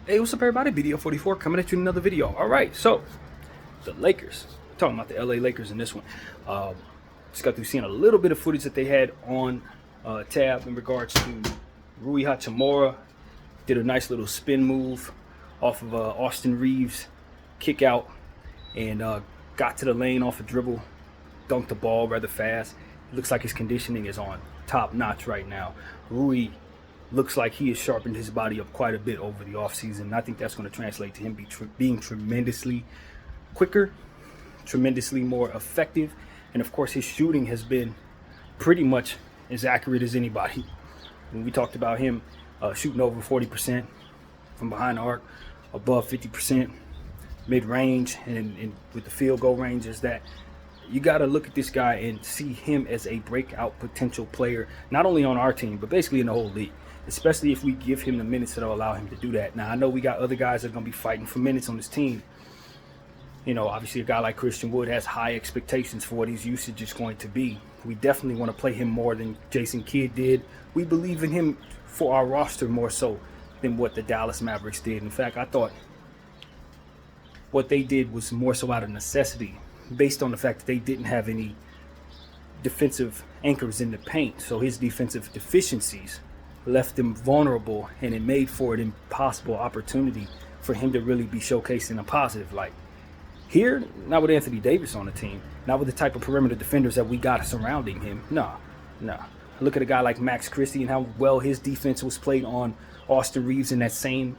Hey, what's up, everybody? BDO 44 coming at you in another video. All right, so the Lakers. Talking about the LA Lakers in this one. Just got through seeing a little bit of footage that they had on tab in regards to Rui Hachimura. Did a nice little spin move off of Austin Reeves kick out and got to the lane off a dribble, dunked the ball rather fast. It looks like his conditioning is on top notch right now. Rui looks like he has sharpened his body up quite a bit over the offseason. And I think that's going to translate to him being tremendously quicker, tremendously more effective. And of course, his shooting has been pretty much as accurate as anybody. When we talked about him shooting over 40% from behind the arc, above 50% mid-range, and with the field goal range, is that you got to look at this guy and see him as a breakout potential player, not only on our team, but basically in the whole league, especially if we give him the minutes that'll allow him to do that. Now, I know we got other guys that are going to be fighting for minutes on this team. You know, obviously a guy like Christian Wood has high expectations for what his usage is going to be. We definitely want to play him more than Jason Kidd did. We believe in him for our roster more so than what the Dallas Mavericks did. In fact, I thought what they did was more so out of necessity, based on the fact that they didn't have any defensive anchors in the paint. So his defensive deficiencies left them vulnerable, and it made for an impossible opportunity for him to really be showcased in a positive light. Here, not with Anthony Davis on the team, not with the type of perimeter defenders that we got surrounding him. No. Look at a guy like Max Christie and how well his defense was played on Austin Reeves in that same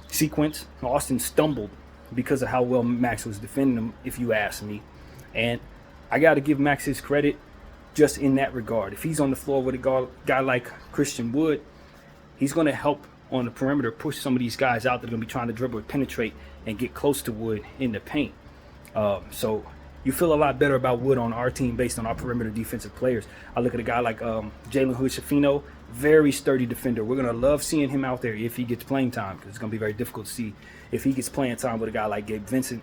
sequence. Austin stumbled because of how well Max was defending him, if you ask me. And I got to give Max his credit just in that regard. If he's on the floor with a guy like Christian Wood, he's going to help on the perimeter push some of these guys out that are going to be trying to dribble, penetrate, and get close to Wood in the paint. So you feel a lot better about Wood on our team based on our perimeter defensive players. I look at a guy like Jalen Hood-Schifino, very sturdy defender. We're going to love seeing him out there if he gets playing time, because it's going to be very difficult to see if he gets playing time with a guy like Gabe Vincent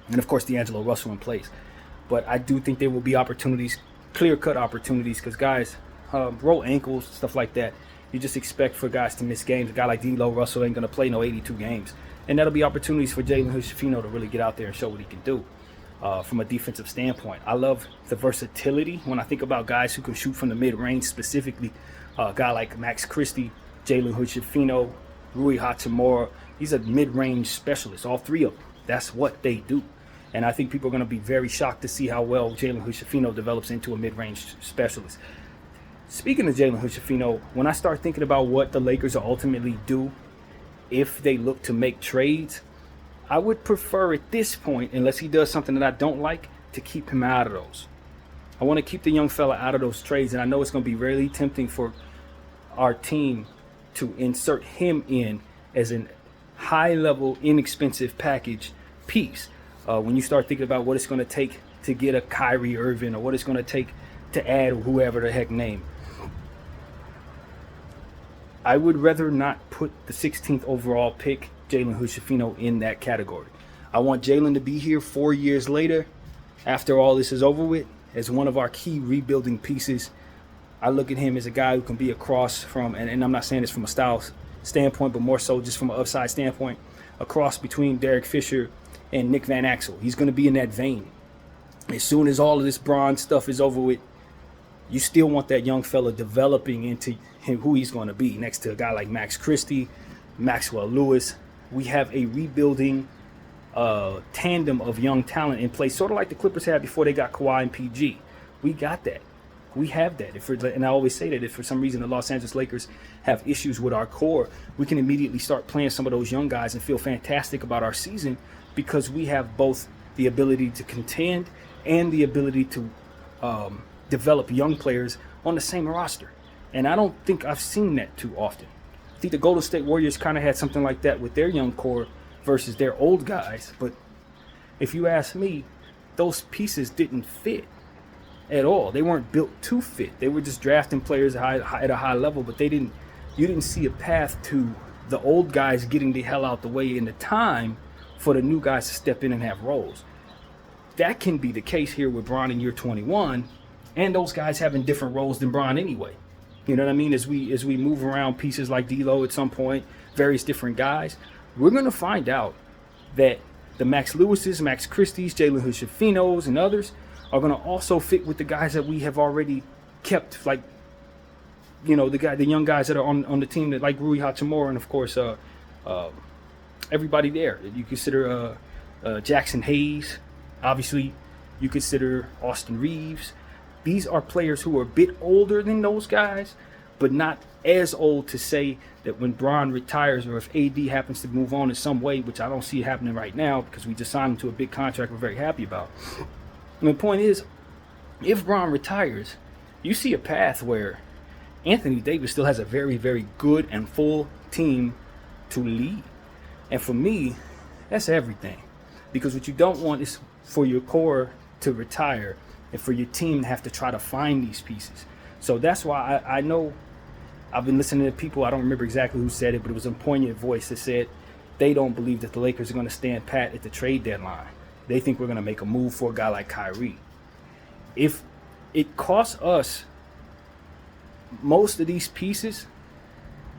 and, of course, D'Angelo Russell in place. But I do think there will be opportunities, clear-cut opportunities, because guys roll ankles, stuff like that. You just expect for guys to miss games. A guy like D'Lo Russell ain't going to play no 82 games. And that'll be opportunities for Jalen Hood-Schifino to really get out there and show what he can do from a defensive standpoint. I love the versatility when I think about guys who can shoot from the mid-range, specifically a guy like Max Christie, Jalen Hood-Schifino, Rui Hachimura. These are mid-range specialists, all three of them. That's what they do. And I think people are going to be very shocked to see how well Jalen Hood-Schifino develops into a mid-range specialist. Speaking of Jalen Hood-Schifino, when I start thinking about what the Lakers will ultimately do if they look to make trades, I would prefer at this point, unless he does something that I don't like, to keep him out of those. I want to keep the young fella out of those trades, and I know it's going to be really tempting for our team to insert him in as a high-level, inexpensive package piece. When you start thinking about what it's going to take to get a Kyrie Irving, or what it's going to take to add whoever the heck name, I would rather not put the 16th overall pick, Jalen Hood-Schifino, in that category. I want Jalen to be here 4 years later, after all this is over with, as one of our key rebuilding pieces. I look at him as a guy who can be across from, and I'm not saying this from a style standpoint, but more so just from an upside standpoint, across between Derek Fisher and Nick Van Exel. He's going to be in that vein. As soon as all of this bronze stuff is over with, you still want that young fella developing into him, who he's going to be, next to a guy like Max Christie, Maxwell Lewis. We have a rebuilding tandem of young talent in place, sort of like the Clippers had before they got Kawhi and PG. We got that. We have that. And I always say that if for some reason the Los Angeles Lakers have issues with our core, we can immediately start playing some of those young guys and feel fantastic about our season, because we have both the ability to contend and the ability to develop young players on the same roster. And I don't think I've seen that too often. I think the Golden State Warriors kind of had something like that with their young core versus their old guys. But if you ask me, those pieces didn't fit at all. They weren't built to fit. They were just drafting players at a high level, but you didn't see a path to the old guys getting the hell out the way in the time for the new guys to step in and have roles. That can be the case here with Bron in year 21, and those guys having different roles than Bron anyway. You know what I mean? As we move around pieces like D'Lo at some point, various different guys, we're gonna find out that the Max Lewises, Max Christie's, Jalen Hood-Schifinos, and others are gonna also fit with the guys that we have already kept, like, you know, the young guys that are on the team, that like Rui Hachimura, and of course everybody there. You consider Jackson Hayes, obviously. You consider Austin Reeves. These are players who are a bit older than those guys, but not as old to say that when Bron retires or if AD happens to move on in some way, which I don't see it happening right now because we just signed him to a big contract we're very happy about. And the point is, if Bron retires, you see a path where Anthony Davis still has a very, very good and full team to lead. And for me, that's everything. Because what you don't want is for your core to retire and for your team to have to try to find these pieces. So that's why I know I've been listening to people, I don't remember exactly who said it, but it was a poignant voice that said they don't believe that the Lakers are going to stand pat at the trade deadline. They think we're going to make a move for a guy like Kyrie. If it costs us most of these pieces,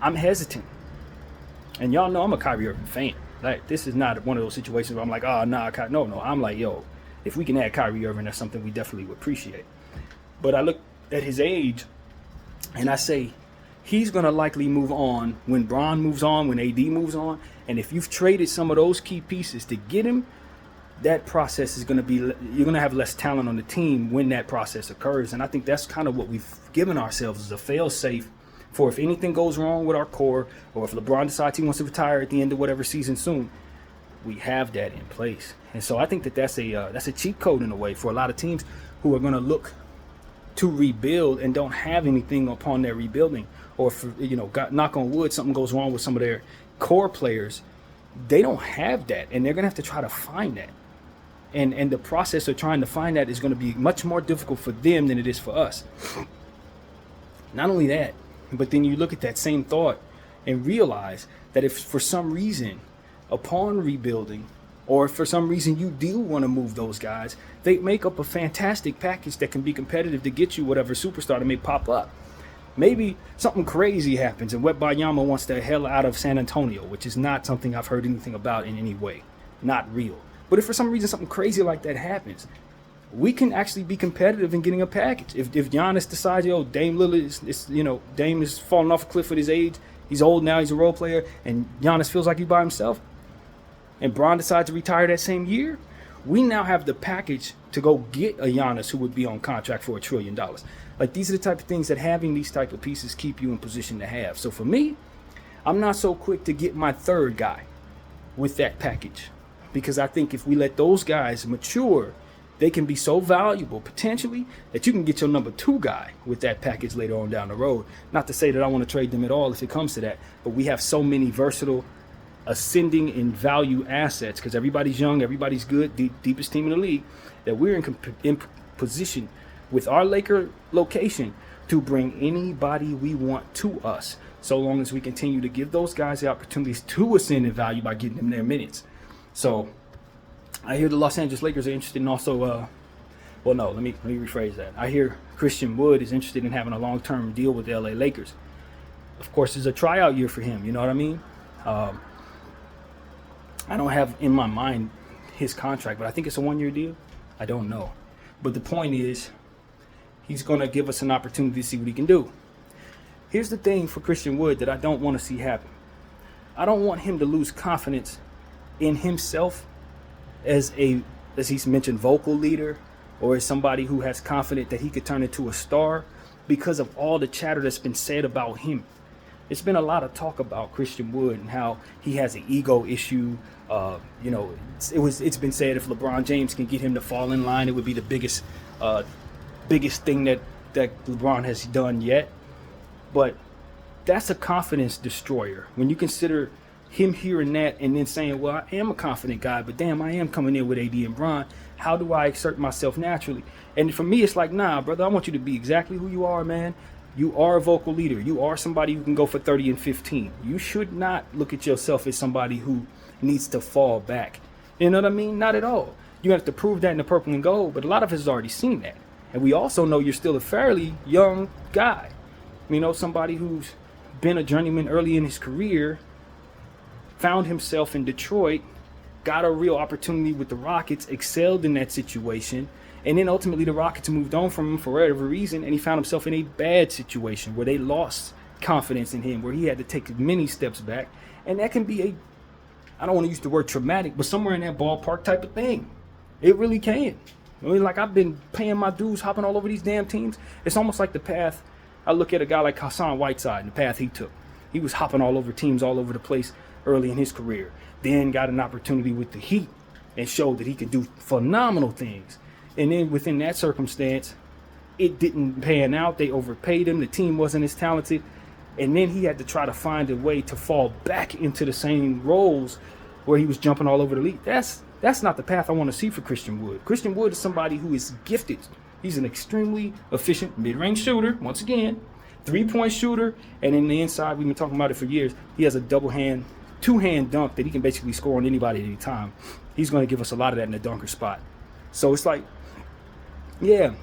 I'm hesitant. And y'all know I'm a Kyrie Irving fan. Like, this is not one of those situations where I'm like, oh, nah, no. I'm like, yo, if we can add Kyrie Irving, that's something we definitely would appreciate. But I look at his age, and I say, he's going to likely move on when Bron moves on, when AD moves on. And if you've traded some of those key pieces to get him, that process is going to be, you're going to have less talent on the team when that process occurs. And I think that's kind of what we've given ourselves as a fail-safe for if anything goes wrong with our core, or if LeBron decides he wants to retire at the end of whatever season soon, we have that in place. And so I think that that's a cheat code in a way for a lot of teams who are going to look to rebuild and don't have anything upon their rebuilding. Or if, knock on wood, something goes wrong with some of their core players, they don't have that, and they're going to have to try to find that. And the process of trying to find that is going to be much more difficult for them than it is for us. Not only that, but then you look at that same thought and realize that if for some reason, upon rebuilding, or if for some reason you do want to move those guys, they make up a fantastic package that can be competitive to get you whatever superstar that may pop up. Maybe something crazy happens and Wembanyama wants the hell out of San Antonio, which is not something I've heard anything about in any way. Not real. But if for some reason something crazy like that happens, we can actually be competitive in getting a package. If Giannis decides, Dame Lillard Dame is falling off a cliff at his age, he's old now, he's a role player, and Giannis feels like he's by himself, and Bron decides to retire that same year, we now have the package to go get a Giannis who would be on contract for $1 trillion. Like, these are the type of things that having these type of pieces keep you in position to have. So for me, I'm not so quick to get my third guy with that package, because I think if we let those guys mature, they can be so valuable potentially that you can get your number 2 guy with that package later on down the road. Not to say that I want to trade them at all if it comes to that, but we have so many versatile, ascending in value assets, because everybody's young, everybody's good, deepest team in the league, that we're in position with our Laker location to bring anybody we want to us, so long as we continue to give those guys the opportunities to ascend in value by getting them their minutes. So I hear the Los Angeles Lakers are interested in also, let me rephrase that. I hear Christian Wood is interested in having a long-term deal with the LA Lakers. Of course, it's a tryout year for him, you know what I mean? I don't have in my mind his contract, but I think it's a 1-year deal. I don't know. But the point is, he's going to give us an opportunity to see what he can do. Here's the thing for Christian Wood that I don't want to see happen. I don't want him to lose confidence in himself as he's mentioned, vocal leader, or as somebody who has confidence that he could turn into a star because of all the chatter that's been said about him. It's been a lot of talk about Christian Wood and how he has an ego issue. It's been said if LeBron James can get him to fall in line, it would be the biggest thing that LeBron has done yet. But that's a confidence destroyer. When you consider him hearing that and then saying, well, I am a confident guy, but damn, I am coming in with AD and Bron. How do I exert myself naturally? And for me, it's like, nah, brother, I want you to be exactly who you are, man. You are a vocal leader. You are somebody who can go for 30 and 15. You should not look at yourself as somebody who needs to fall back. You know what I mean? Not at all. You have to prove that in the purple and gold, but a lot of us has already seen that. And we also know you're still a fairly young guy. You know, somebody who's been a journeyman early in his career, found himself in Detroit, got a real opportunity with the Rockets, excelled in that situation, and then ultimately the Rockets moved on from him for whatever reason, and he found himself in a bad situation where they lost confidence in him, where he had to take many steps back. And that can be I don't want to use the word traumatic, but somewhere in that ballpark type of thing. It really can. I mean, like, I've been paying my dues, hopping all over these damn teams. It's almost like the path. I look at a guy like Hassan Whiteside and the path he took. He was hopping all over teams all over the place early in his career. Then got an opportunity with the Heat and showed that he could do phenomenal things. And then within that circumstance, it didn't pan out. They overpaid him. The team wasn't as talented. And then he had to try to find a way to fall back into the same roles where he was jumping all over the league. That's not the path I want to see for Christian Wood. Christian Wood is somebody who is gifted. He's an extremely efficient mid-range shooter, once again, three-point shooter, and in the inside, we've been talking about it for years, he has a two-hand dunk that he can basically score on anybody at any time. He's going to give us a lot of that in the dunker spot. So it's like, yeah,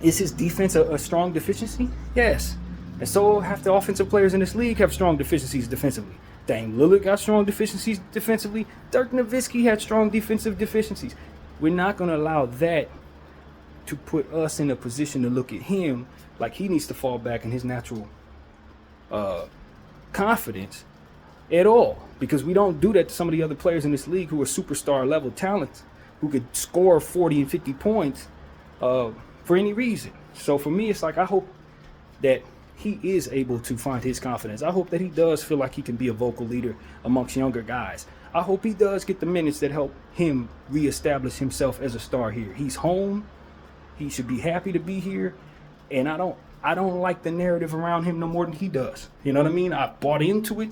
is his defense a strong deficiency? Yes. And so have the offensive players in this league have strong deficiencies defensively. Dame Lillard got strong deficiencies defensively. Dirk Nowitzki had strong defensive deficiencies. We're not going to allow that to put us in a position to look at him like he needs to fall back in his natural confidence at all, because we don't do that to some of the other players in this league who are superstar level talents, who could score 40 and 50 points for any reason. So for me, it's like, I hope that he is able to find his confidence. I hope that he does feel like he can be a vocal leader amongst younger guys. I hope he does get the minutes that help him reestablish himself as a star here. He's home. He should be happy to be here. And I don't like the narrative around him no more than he does. You know what I mean? I bought into it.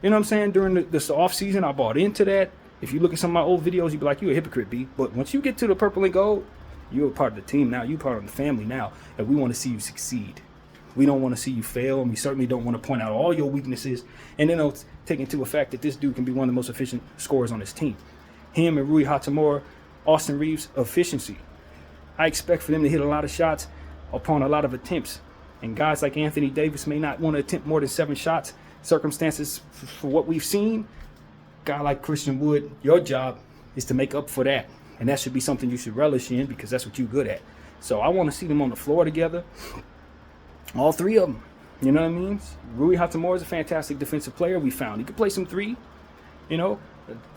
You know what I'm saying? During this off season, I bought into that. If you look at some of my old videos, you'd be like, you a hypocrite, B. But once you get to the purple and gold, you're a part of the team now. You're part of the family now. And we want to see you succeed. We don't want to see you fail, and we certainly don't want to point out all your weaknesses and then take into effect that this dude can be one of the most efficient scorers on this team. Him and Rui Hachimura, Austin Reeves, efficiency. I expect for them to hit a lot of shots upon a lot of attempts. And guys like Anthony Davis may not want to attempt more than 7 shots. Circumstances for what we've seen, guy like Christian Wood, your job is to make up for that. And that should be something you should relish in, because that's what you're good at. So I want to see them on the floor together. All three of them. You know what I mean? Rui Hachimura is a fantastic defensive player. We found he could play some 3. You know,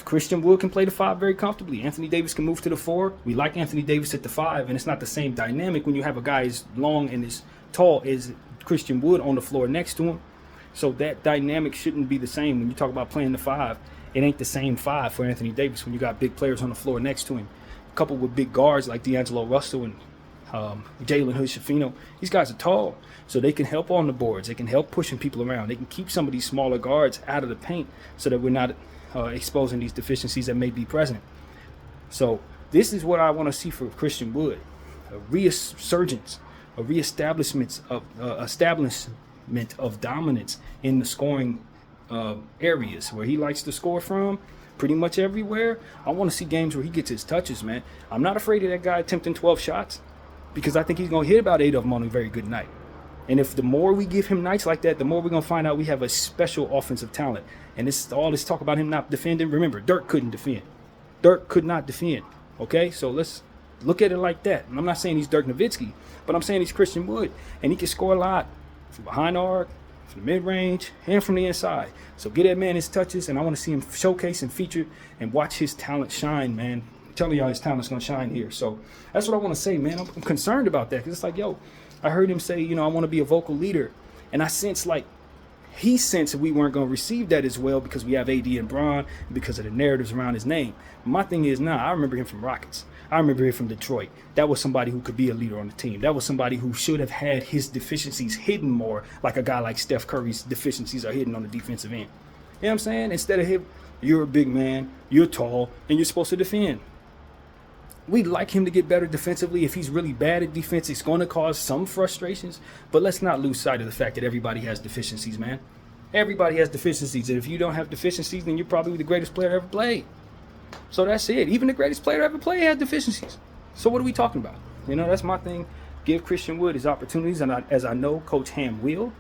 Christian Wood can play the 5 very comfortably. Anthony Davis can move to the 4. We like Anthony Davis at the 5, and it's not the same dynamic when you have a guy as long and as tall as Christian Wood on the floor next to him. So that dynamic shouldn't be the same when you talk about playing the 5. It ain't the same 5 for Anthony Davis when you got big players on the floor next to him, coupled with big guards like D'Angelo Russell and Jalen Hood-Schifino. These guys are tall, so they can help on the boards. They can help pushing people around. They can keep some of these smaller guards out of the paint so that we're not exposing these deficiencies that may be present. So this is what I want to see for Christian Wood: a resurgence, a reestablishment of dominance in the scoring areas where he likes to score from. Pretty much everywhere. I want to see games where he gets his touches, man. I'm not afraid of that guy attempting 12 shots, because I think he's going to hit about 8 of them on a very good night. And if the more we give him nights like that, the more we're going to find out we have a special offensive talent. And this all this talk about him not defending. Remember, Dirk couldn't defend. Dirk could not defend. Okay, so let's look at it like that. And I'm not saying he's Dirk Nowitzki, but I'm saying he's Christian Wood, and he can score a lot from behind the arc, from the mid-range, and from the inside. So get that man his touches, and I want to see him showcase and feature and watch his talent shine, man. I'm telling y'all his talent's going to shine here. So that's what I want to say, man. I'm concerned about that, because it's like, yo, I heard him say, I want to be a vocal leader. And I sense like he sensed we weren't going to receive that as well because we have AD and Bron, and because of the narratives around his name. My thing is, I remember him from Rockets. I remember him from Detroit. That was somebody who could be a leader on the team. That was somebody who should have had his deficiencies hidden more, like a guy like Steph Curry's deficiencies are hidden on the defensive end. You know what I'm saying? Instead of him, you're a big man, you're tall, and you're supposed to defend. We'd like him to get better defensively. If he's really bad at defense, it's going to cause some frustrations. But let's not lose sight of the fact that everybody has deficiencies, man. Everybody has deficiencies. And if you don't have deficiencies, then you're probably the greatest player ever played. So that's it. Even the greatest player ever played had deficiencies. So what are we talking about? That's my thing. Give Christian Wood his opportunities, and as I know Coach Ham will.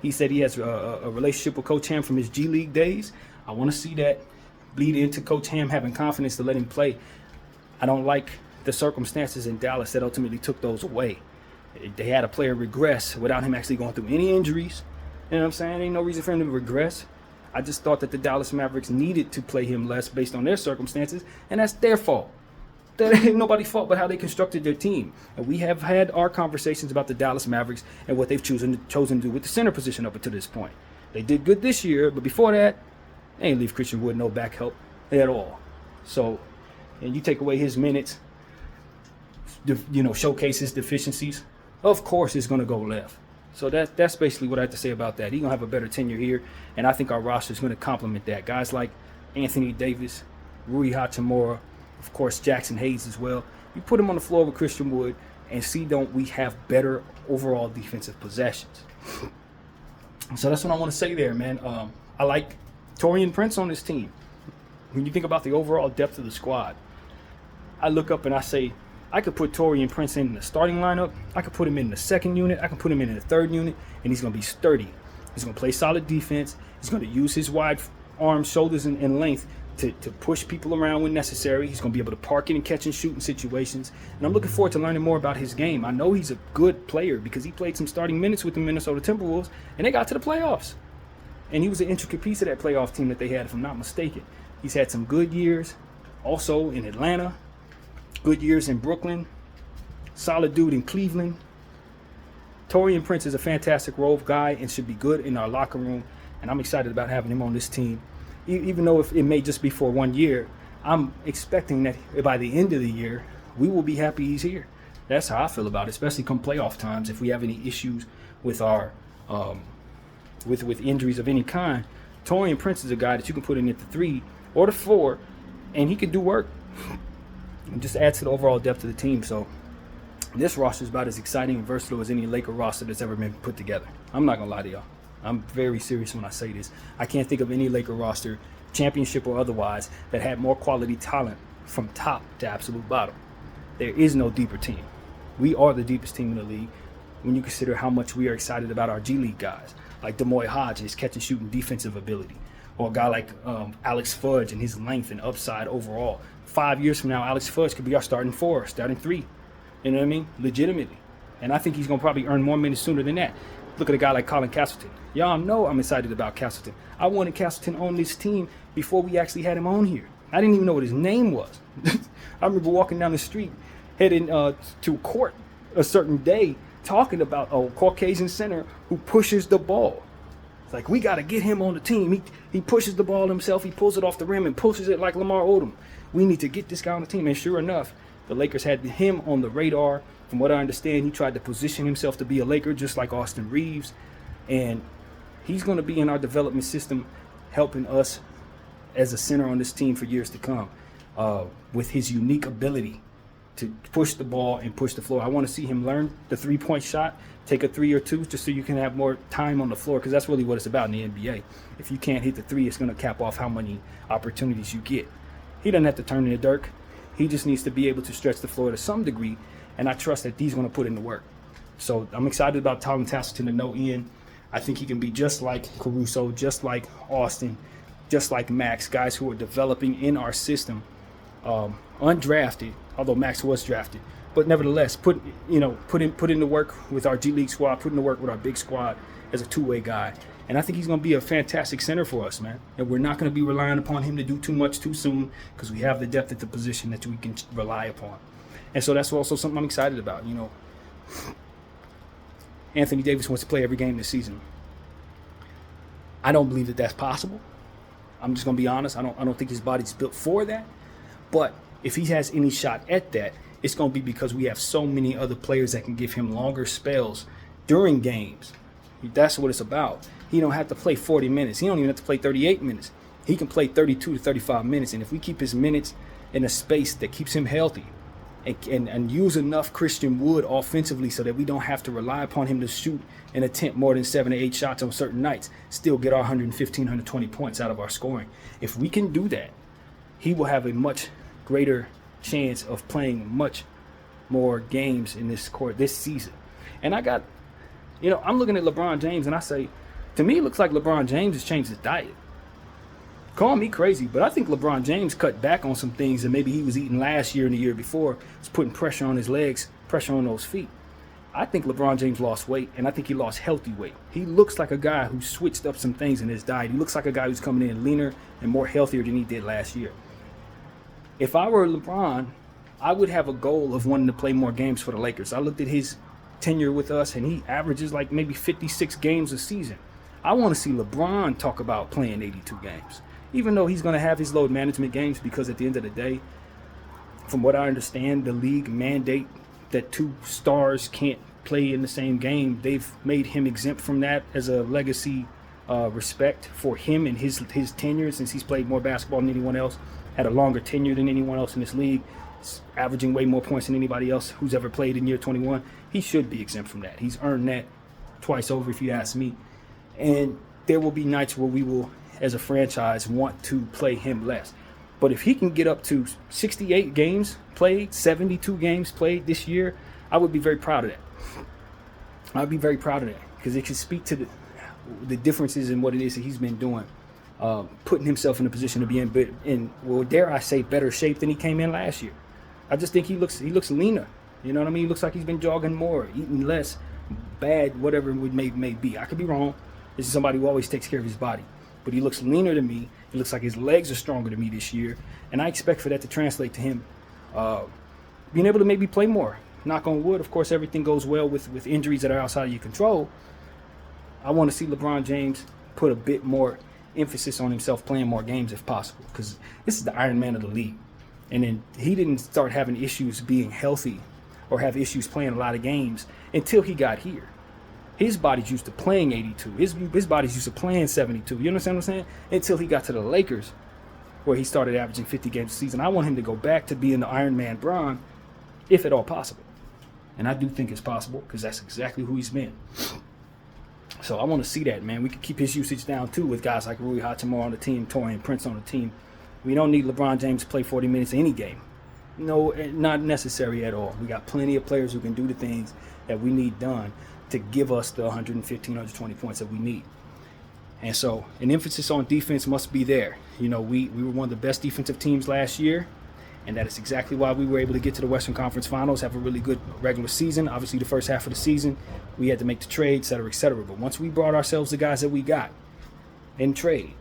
He said he has a relationship with Coach Ham from his G League days. I want to see that bleed into Coach Ham having confidence to let him play. I don't like the circumstances in Dallas that ultimately took those away. They had a player regress without him actually going through any injuries. You know what I'm saying? Ain't no reason for him to regress. I just thought that the Dallas Mavericks needed to play him less based on their circumstances, and that's their fault. That ain't nobody's fault but how they constructed their team. And we have had our conversations about the Dallas Mavericks and what they've chosen to do with the center position up until this point. They did good this year, but before that, they ain't leave Christian Wood no back help at all. So, and you take away his minutes, showcase his deficiencies, of course it's going to go left. So that's basically what I have to say about that. He's going to have a better tenure here, and I think our roster is going to complement that. Guys like Anthony Davis, Rui Hachimura, of course Jackson Hayes as well. You put him on the floor with Christian Wood and see don't we have better overall defensive possessions. So that's what I want to say there, man. I like Taurean Prince on this team. When you think about the overall depth of the squad, I look up and I say, I could put Taurean Prince in the starting lineup. I could put him in the second unit. I can put him in the third unit, and he's going to be sturdy. He's going to play solid defense. He's going to use his wide arms, shoulders, and length to push people around when necessary. He's going to be able to park it and catch and shoot in situations. And I'm looking forward to learning more about his game. I know he's a good player because he played some starting minutes with the Minnesota Timberwolves, and they got to the playoffs. And he was an intricate piece of that playoff team that they had, if I'm not mistaken. He's had some good years also in Atlanta, good years in Brooklyn, solid dude in Cleveland. Taurean Prince is a fantastic role guy and should be good in our locker room, and I'm excited about having him on this team. Even though if it may just be for 1 year, I'm expecting that by the end of the year, we will be happy he's here. That's how I feel about it, especially come playoff times. If we have any issues with our with injuries of any kind, Taurean Prince is a guy that you can put in at the 3 or the 4, and he could do work. It just adds to the overall depth of the team. So this roster is about as exciting and versatile as any Laker roster that's ever been put together. I'm not going to lie to y'all. I'm very serious when I say this. I can't think of any Laker roster, championship or otherwise, that had more quality talent from top to absolute bottom. There is no deeper team. We are the deepest team in the league when you consider how much we are excited about our G League guys, like Demoy Hodges, catch and shoot and defensive ability, or a guy like Alex Fudge and his length and upside overall. 5 years from now, Alex Fudge could be our starting 4, starting 3. You know what I mean? Legitimately. And I think he's going to probably earn more minutes sooner than that. Look at a guy like Colin Castleton. Y'all know I'm excited about Castleton. I wanted Castleton on this team before we actually had him on here. I didn't even know what his name was. I remember walking down the street, heading to court a certain day, talking about a Caucasian center who pushes the ball. It's like, we got to get him on the team. He pushes the ball himself. He pulls it off the rim and pushes it like Lamar Odom. We need to get this guy on the team. And sure enough, the Lakers had him on the radar. From what I understand, he tried to position himself to be a Laker just like Austin Reeves. And he's going to be in our development system helping us as a center on this team for years to come with his unique ability to push the ball and push the floor. I want to see him learn the three-point shot, take a 3 or 2 just so you can have more time on the floor, because that's really what it's about in the NBA. If you can't hit the 3, it's going to cap off how many opportunities you get. He doesn't have to turn into Dirk. He just needs to be able to stretch the floor to some degree, and I trust that he's going to put in the work. So I'm excited about Colin Castleton to no end. I think he can be just like Caruso, just like Austin, just like Max, guys who are developing in our system, undrafted, although Max was drafted. But nevertheless, put in the work with our G League squad, put in the work with our big squad as a two-way guy. And I think he's going to be a fantastic center for us, man. And we're not going to be relying upon him to do too much too soon because we have the depth at the position that we can rely upon. And so that's also something I'm excited about. You know, Anthony Davis wants to play every game this season. I don't believe that that's possible. I'm just going to be honest. I don't think his body's built for that. But if he has any shot at that, it's going to be because we have so many other players that can give him longer spells during games. That's what it's about. He don't have to play 40 minutes. He don't even have to play 38 minutes. He can play 32 to 35 minutes. And if we keep his minutes in a space that keeps him healthy and use enough Christian Wood offensively so that we don't have to rely upon him to shoot and attempt more than 7 or 8 shots on certain nights, still get our 115, 120 points out of our scoring. If we can do that, he will have a much greater chance of playing much more games in this season. And I'm looking at LeBron James and I say, to me, it looks like LeBron James has changed his diet. Call me crazy, but I think LeBron James cut back on some things that maybe he was eating last year and the year before. It's putting pressure on his legs, pressure on those feet. I think LeBron James lost weight, and I think he lost healthy weight. He looks like a guy who switched up some things in his diet. He looks like a guy who's coming in leaner and more healthier than he did last year. If I were LeBron, I would have a goal of wanting to play more games for the Lakers. I looked at his tenure with us, and he averages like maybe 56 games a season. I want to see LeBron talk about playing 82 games, even though he's going to have his load management games, because at the end of the day, from what I understand, the league mandate that two stars can't play in the same game. They've made him exempt from that as a legacy respect for him and his tenure, since he's played more basketball than anyone else, had a longer tenure than anyone else in this league, averaging way more points than anybody else who's ever played in year 21. He should be exempt from that. He's earned that twice over, if you ask me. And there will be nights where we will, as a franchise, want to play him less. But if he can get up to 68 games played, 72 games played this year, I would be very proud of that. I'd be very proud of that, because it can speak to the differences in what it is that he's been doing, putting himself in a position to be in, well, dare I say, better shape than he came in last year. I just think he looks leaner. You know what I mean? He looks like he's been jogging more, eating less, bad, whatever it may be. I could be wrong. This is somebody who always takes care of his body. But he looks leaner to me. It looks like his legs are stronger to me this year. And I expect for that to translate to him being able to maybe play more. Knock on wood, of course, everything goes well with injuries that are outside of your control. I want to see LeBron James put a bit more emphasis on himself playing more games if possible, because this is the Iron Man of the league. And then he didn't start having issues being healthy or have issues playing a lot of games until he got here. His body's used to playing 82. His body's used to playing 72. You understand what I'm saying? Until he got to the Lakers, where he started averaging 50 games a season. I want him to go back to being the Iron Man Bron, if at all possible. And I do think it's possible, because that's exactly who he's been. So I want to see that, man. We could keep his usage down, too, with guys like Rui Hachimura on the team, Taurean Prince on the team. We don't need LeBron James to play 40 minutes in any game. No, not necessary at all. We got plenty of players who can do the things that we need done to give us the 115, 120 points that we need. And so an emphasis on defense must be there. You know, we were one of the best defensive teams last year, and that is exactly why we were able to get to the Western Conference Finals, have a really good regular season. Obviously, the first half of the season, we had to make the trade, et cetera, et cetera. But once we brought ourselves the guys that we got in trade,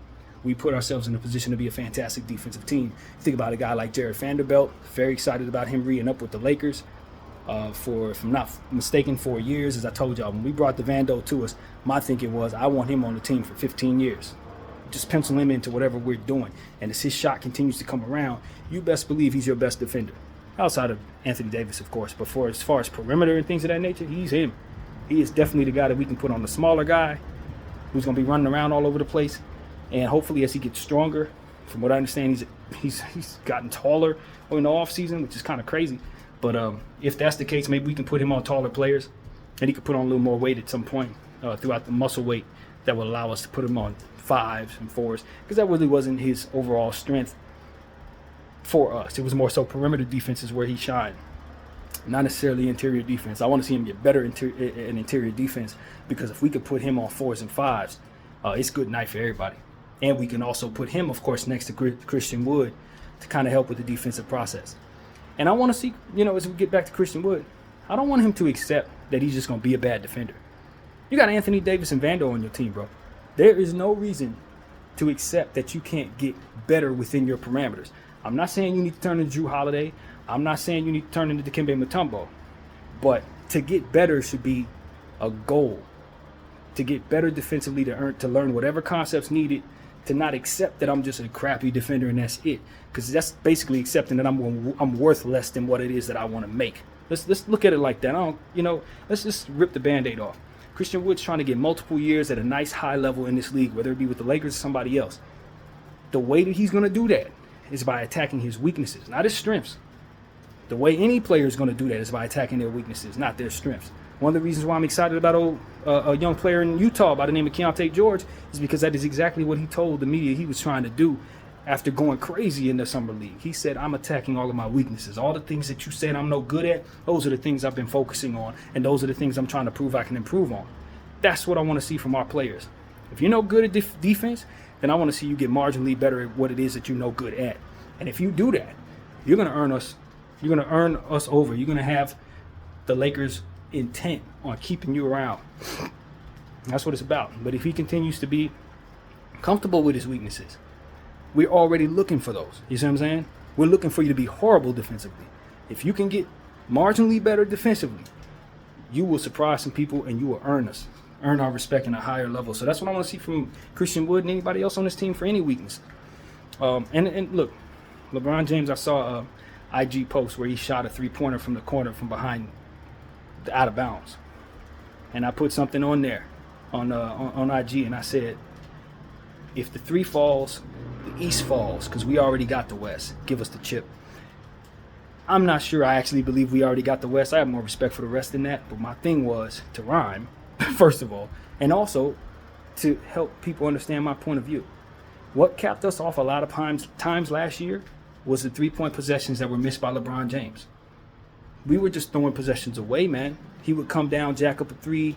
we put ourselves in a position to be a fantastic defensive team. Think about a guy like Jared Vanderbilt. Very excited about him re-ing up with the Lakers for, if I'm not mistaken, 4 years. As I told y'all, when we brought the Vando to us, my thinking was I want him on the team for 15 years. Just pencil him into whatever we're doing. And as his shot continues to come around, you best believe he's your best defender. Outside of Anthony Davis, of course. But as far as perimeter and things of that nature, he's him. He is definitely the guy that we can put on the smaller guy who's going to be running around all over the place. And hopefully as he gets stronger, from what I understand, he's gotten taller in the offseason, which is kind of crazy. But if that's the case, maybe we can put him on taller players, and he could put on a little more weight at some point throughout the muscle weight that will allow us to put him on 5s and 4s, because that really wasn't his overall strength for us. It was more so perimeter defense is where he shined, not necessarily interior defense. I want to see him get better in interior defense, because if we could put him on 4s and 5s, it's good night for everybody. And we can also put him, of course, next to Christian Wood to kind of help with the defensive process. And I want to see, as we get back to Christian Wood, I don't want him to accept that he's just going to be a bad defender. You got Anthony Davis and Vando on your team, bro. There is no reason to accept that you can't get better within your parameters. I'm not saying you need to turn into Drew Holiday. I'm not saying you need to turn into Dikembe Mutombo. But to get better should be a goal. To get better defensively, to learn whatever concepts needed, to not accept that I'm just a crappy defender and that's it. Because that's basically accepting that I'm worth less than what it is that I want to make. Let's look at it like that. Let's just rip the Band-Aid off. Christian Wood's trying to get multiple years at a nice high level in this league, whether it be with the Lakers or somebody else. The way that he's going to do that is by attacking his weaknesses, not his strengths. The way any player is going to do that is by attacking their weaknesses, not their strengths. One of the reasons why I'm excited about a young player in Utah by the name of Keontae George is because that is exactly what he told the media he was trying to do after going crazy in the summer league. He said, I'm attacking all of my weaknesses. All the things that you said I'm no good at, those are the things I've been focusing on, and those are the things I'm trying to prove I can improve on. That's what I want to see from our players. If you're no good at defense, then I want to see you get marginally better at what it is that you know good at. And if you do that, you're going to earn us. You're going to earn us over. You're going to have the Lakers' intent on keeping you around. That's what it's about. But if he continues to be comfortable with his weaknesses, we're already looking for those. You see what I'm saying? We're looking for you to be horrible defensively. If you can get marginally better defensively, you will surprise some people and you will earn our respect in a higher level. So that's what I want to see from Christian Wood and anybody else on this team for any weakness. And look, LeBron James, I saw a IG post where he shot a three-pointer from the corner from behind, out of bounds. And I put something on there on IG, and I said, if the three falls, the East falls, because we already got the West. Give us the chip. I'm not sure I actually believe we already got the West. I have more respect for the rest than that. But my thing was to rhyme, first of all, and also to help people understand my point of view. What capped us off a lot of times last year was the three-point possessions that were missed by LeBron James. We were just throwing possessions away, man. He would come down, jack up a three,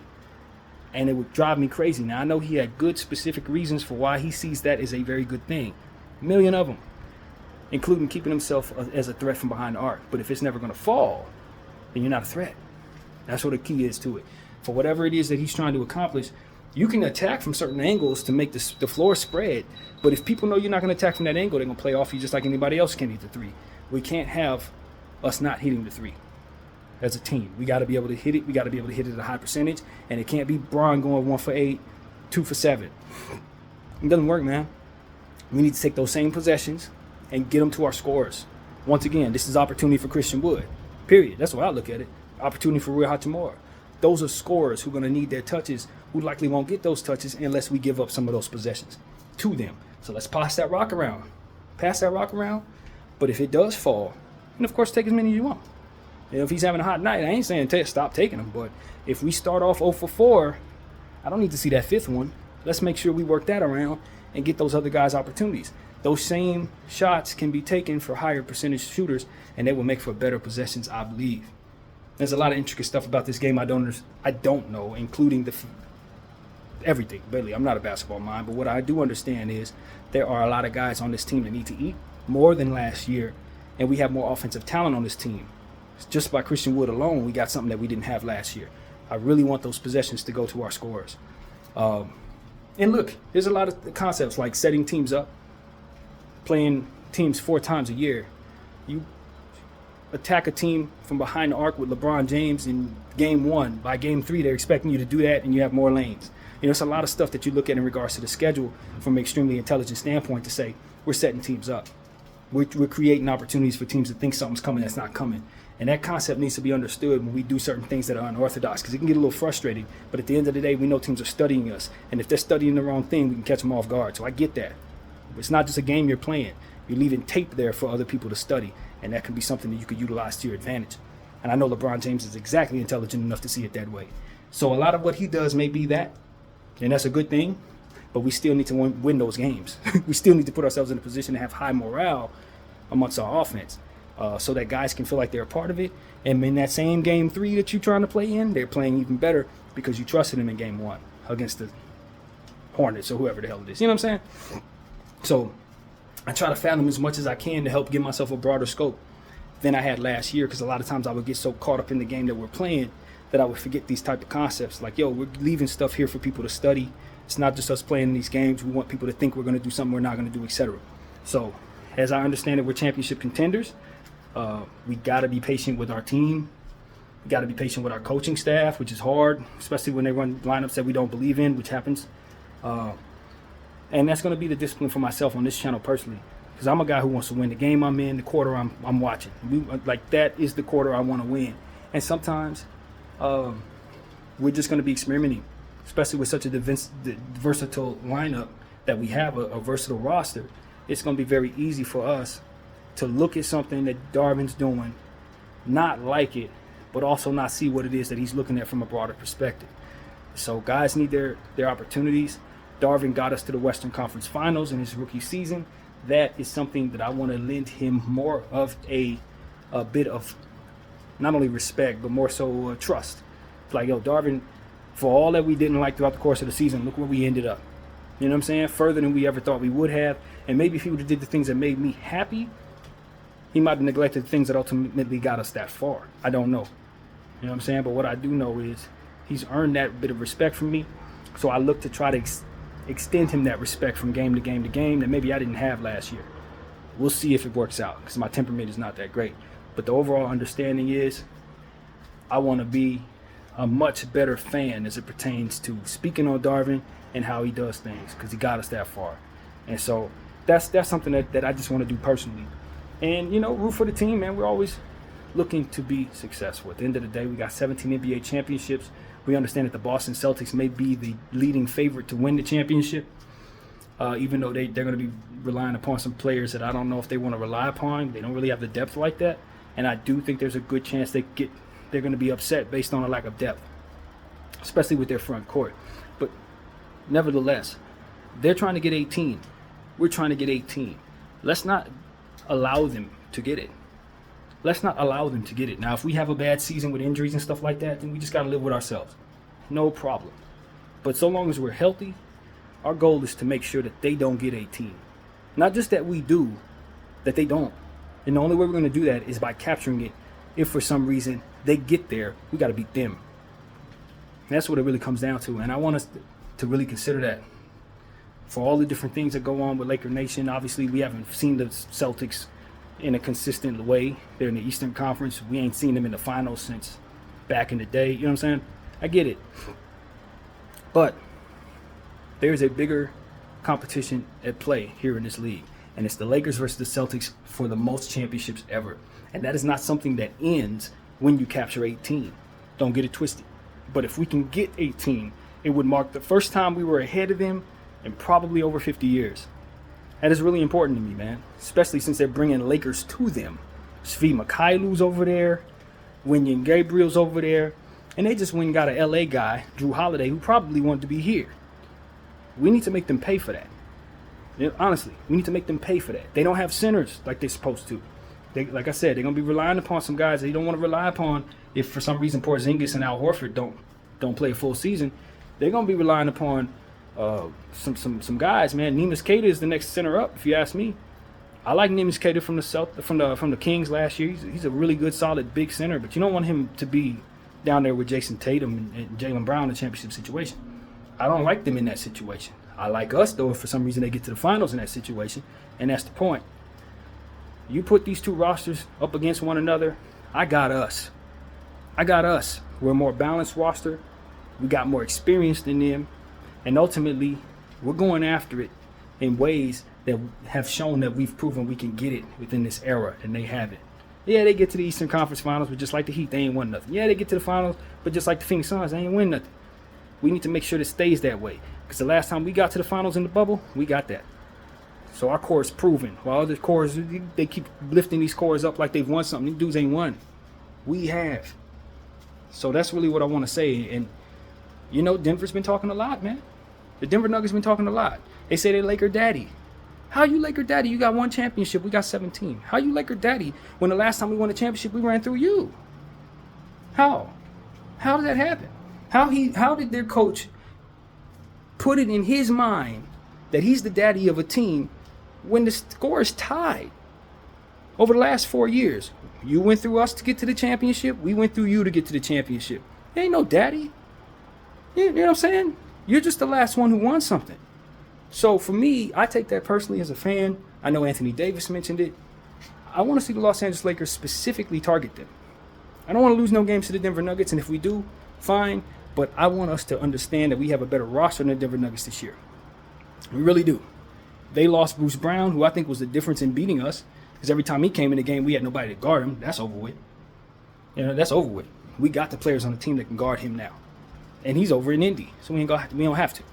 and it would drive me crazy. Now, I know he had good specific reasons for why he sees that as a very good thing. A million of them, including keeping himself as a threat from behind the arc. But if it's never going to fall, then you're not a threat. That's what the key is to it. For whatever it is that he's trying to accomplish, you can attack from certain angles to make the floor spread. But if people know you're not going to attack from that angle, they're going to play off you just like anybody else can hit the three. We can't have us not hitting the three. As a team, we got to be able to hit it. We got to be able to hit it at a high percentage, and it can't be Bron going 1 for 8, 2 for 7. It doesn't work, man. We need to take those same possessions and get them to our scorers. Once again, this is opportunity for Christian Wood. Period. That's the way I look at it. Opportunity for Rui Hachimura. Those are scorers who are going to need their touches, who likely won't get those touches unless we give up some of those possessions to them. So let's pass that rock around. Pass that rock around. But if it does fall, and of course, take as many as you want. If he's having a hot night, I ain't saying stop taking them. But if we start off 0 for 4, I don't need to see that fifth one. Let's make sure we work that around and get those other guys opportunities. Those same shots can be taken for higher percentage shooters, and they will make for better possessions, I believe. There's a lot of intricate stuff about this game I don't know, including everything. Barely, I'm not a basketball mind, but what I do understand is there are a lot of guys on this team that need to eat more than last year, and we have more offensive talent on this team. Just by Christian Wood alone, we got something that we didn't have last year. I really want those possessions to go to our scorers. And look, there's a lot of concepts like setting teams up, playing teams 4 times a year. You attack a team from behind the arc with LeBron James in game 1. By game 3, they're expecting you to do that, and you have more lanes. You know, it's a lot of stuff that you look at in regards to the schedule from an extremely intelligent standpoint to say we're setting teams up. We're creating opportunities for teams to think something's coming that's not coming. And that concept needs to be understood when we do certain things that are unorthodox, because it can get a little frustrating. But at the end of the day, we know teams are studying us. And if they're studying the wrong thing, we can catch them off guard. So I get that. It's not just a game you're playing. You're leaving tape there for other people to study. And that can be something that you could utilize to your advantage. And I know LeBron James is exactly intelligent enough to see it that way. So a lot of what he does may be that. And that's a good thing. But we still need to win those games. We still need to put ourselves in a position to have high morale amongst our offense. So that guys can feel like they're a part of it. And in that same game 3 that you're trying to play in, they're playing even better because you trusted them in game 1 against the Hornets or whoever the hell it is. You know what I'm saying? So I try to fathom as much as I can to help give myself a broader scope than I had last year, because a lot of times I would get so caught up in the game that we're playing that I would forget these type of concepts. Like, yo, we're leaving stuff here for people to study. It's not just us playing these games. We want people to think we're going to do something we're not going to do, etc. So as I understand it, we're championship contenders. We got to be patient with our team. We got to be patient with our coaching staff, which is hard, especially when they run lineups that we don't believe in, which happens. And that's going to be the discipline for myself on this channel personally, because I'm a guy who wants to win the game I'm in, the quarter I'm watching. Like, that is the quarter I want to win. And sometimes we're just going to be experimenting, especially with such a versatile lineup that we have, a versatile roster. It's going to be very easy for us to look at something that Darvin's doing, not like it, but also not see what it is that he's looking at from a broader perspective. So guys need their opportunities. Darvin got us to the Western Conference Finals in his rookie season. That is something that I want to lend him more of a bit of not only respect, but more so trust. It's like, yo, Darvin, for all that we didn't like throughout the course of the season, look where we ended up. You know what I'm saying? Further than we ever thought we would have. And maybe if he would have did the things that made me happy, he might have neglected the things that ultimately got us that far. I don't know. You know what I'm saying? But what I do know is he's earned that bit of respect from me. So I look to try to extend him that respect from game to game to game that maybe I didn't have last year. We'll see if it works out because my temperament is not that great. But the overall understanding is I want to be a much better fan as it pertains to speaking on Darvin and how he does things because he got us that far. And so that's something that I just want to do personally. And, you know, root for the team, man. We're always looking to be successful. At the end of the day, we got 17 NBA championships. We understand that the Boston Celtics may be the leading favorite to win the championship, even though they're going to be relying upon some players that I don't know if they want to rely upon. They don't really have the depth like that. And I do think there's a good chance they're going to be upset based on a lack of depth, especially with their front court. But nevertheless, they're trying to get 18. We're trying to get 18. Let's not allow them to get it. Let's not allow them to get it. Now, if we have a bad season with injuries and stuff like that, then we just got to live with ourselves. No problem. But so long as we're healthy, our goal is to make sure that they don't get 18. Not just that we do, that they don't. And the only way we're going to do that is by capturing it. If for some reason they get there, we got to beat them. And that's what it really comes down to. And I want us to really consider that. For all the different things that go on with Laker Nation, obviously we haven't seen the Celtics in a consistent way. They're in the Eastern Conference. We ain't seen them in the finals since back in the day. You know what I'm saying? I get it. But there's a bigger competition at play here in this league. And it's the Lakers versus the Celtics for the most championships ever. And that is not something that ends when you capture 18. Don't get it twisted. But if we can get 18, it would mark the first time we were ahead of them in probably over 50 years. That is really important to me, man. Especially since they're bringing Lakers to them. Svi Mikhailu's over there. Wenyen Gabriel's over there. And they just went and got an LA guy, Drew Holiday, who probably wanted to be here. We need to make them pay for that. Honestly, we need to make them pay for that. They don't have centers like they're supposed to. Like I said, they're going to be relying upon some guys they don't want to rely upon if for some reason Porzingis and Al Horford don't play a full season. They're going to be relying upon some guys, man. Neemias Queta is the next center up, if you ask me. I like Neemias Queta from the Kings last year. He's a really good, solid, big center, but you don't want him to be down there with Jason Tatum and Jaylen Brown in a championship situation. I don't like them in that situation. I like us, though, if for some reason they get to the finals in that situation, and that's the point. You put these two rosters up against one another, I got us. We're a more balanced roster. We got more experience than them. And ultimately, we're going after it in ways that have shown that we've proven we can get it within this era, and they haven't. Yeah, they get to the Eastern Conference Finals, but just like the Heat, they ain't won nothing. Yeah, they get to the finals, but just like the Phoenix Suns, they ain't win nothing. We need to make sure that it stays that way. Because the last time we got to the finals in the bubble, we got that. So our core is proven. While other cores, they keep lifting these cores up like they've won something. These dudes ain't won. We have. So that's really what I want to say. And, you know, Denver's been talking a lot, man. The Denver Nuggets been talking a lot. They say they Laker daddy. How you Laker daddy? You got one championship. We got 17. How you Laker daddy when the last time we won a championship, we ran through you? How? How did that happen? How did their coach put it in his mind that he's the daddy of a team when the score is tied? Over the last 4 years, you went through us to get to the championship. We went through you to get to the championship. There ain't no daddy. You know what I'm saying? You're just the last one who won something. So for me, I take that personally as a fan. I know Anthony Davis mentioned it. I want to see the Los Angeles Lakers specifically target them. I don't want to lose no games to the Denver Nuggets, and if we do, fine. But I want us to understand that we have a better roster than the Denver Nuggets this year. We really do. They lost Bruce Brown, who I think was the difference in beating us, because every time he came in the game, we had nobody to guard him. That's over with. You know, that's over with. We got the players on the team that can guard him now. And he's over in Indy, so we don't have to.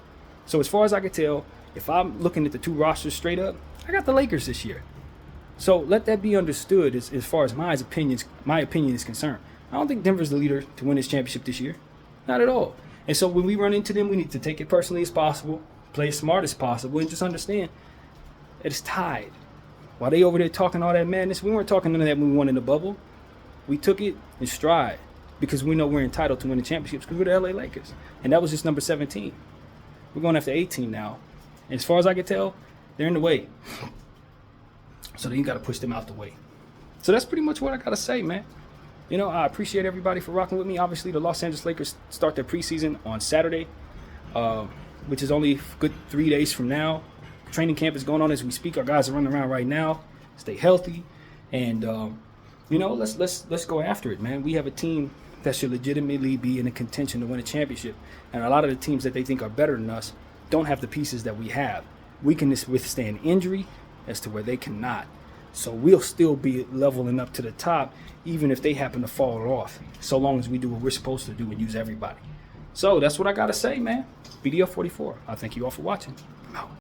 So as far as I can tell, if I'm looking at the two rosters straight up, I got the Lakers this year. So let that be understood as far as my opinion is concerned. I don't think Denver's the leader to win this championship this year. Not at all. And so when we run into them, we need to take it personally as possible. play as smart as possible, and just understand it's tied. While they over there talking all that madness, we weren't talking none of that when we won in the bubble. We took it in stride because we know we're entitled to win the championships because we're the LA Lakers. And that was just number 17. We're going after 18 now. And as far as I can tell, they're in the way. So then you got to push them out the way. So that's pretty much what I got to say, man. You know, I appreciate everybody for rocking with me. Obviously, the Los Angeles Lakers start their preseason on Saturday, which is only a good 3 days from now. Training camp is going on as we speak. Our guys are running around right now. Stay healthy, and you know, let's go after it, man. We have a team that should legitimately be in a contention to win a championship, and a lot of the teams that they think are better than us don't have the pieces that we have. We can just withstand injury as to where they cannot. So we'll still be leveling up to the top, even if they happen to fall off, so long as we do what we're supposed to do and use everybody. So that's what I got to say, man. BDF 44. I thank you all for watching. I'm out.